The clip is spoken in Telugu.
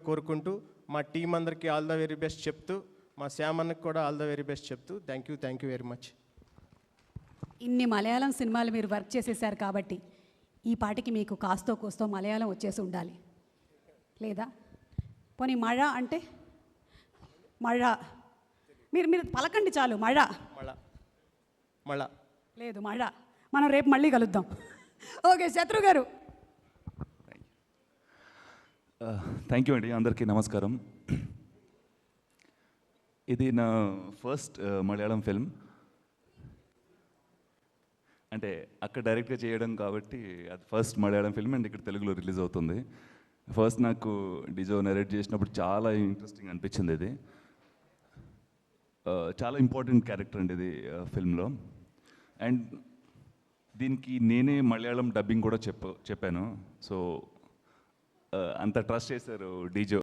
కోరుకుంటూ మా టీం అందరికీ ఆల్ ద వెరీ బెస్ట్ చెప్తూ మా శ్యామ్ అన్నకి కూడా ఆల్ ద వెరీ బెస్ట్ చెప్తూ థ్యాంక్ యూ వెరీ మచ్. ఇన్ని మలయాళం సినిమాలు మీరు వర్క్ చేసేసారు కాబట్టి ఈ పాటికి మీకు కాస్తో కోస్తో మలయాళం వచ్చేసి ఉండాలి లేదా? పోనీ మഴ అంటే మഴ మీరు మీరు పలకండి చాలు. మഴ మళ్ళా లేదు మഴ. మనం రేపు మళ్ళీ కలుద్దాం. ఓకే శత్రు గారు. థ్యాంక్ యూ అండి. అందరికీ నమస్కారం. ఇది నా ఫస్ట్ మలయాళం ఫిల్మ్. అంటే అక్కడ డైరెక్ట్గా చేయడం కాబట్టి అది ఫస్ట్ మలయాళం ఫిల్మ్ అండ్ ఇక్కడ తెలుగులో రిలీజ్ అవుతుంది. ఫస్ట్ నాకు డిజో నరేట్ చేసినప్పుడు చాలా ఇంట్రెస్టింగ్ అనిపించింది. ఇది చాలా ఇంపార్టెంట్ క్యారెక్టర్ అండి ఇది ఫిల్మ్లో. అండ్ దీనికి నేనే మలయాళం డబ్బింగ్ కూడా చెప్పాను. సో అంత ట్రస్ట్ చేశారు డిజో.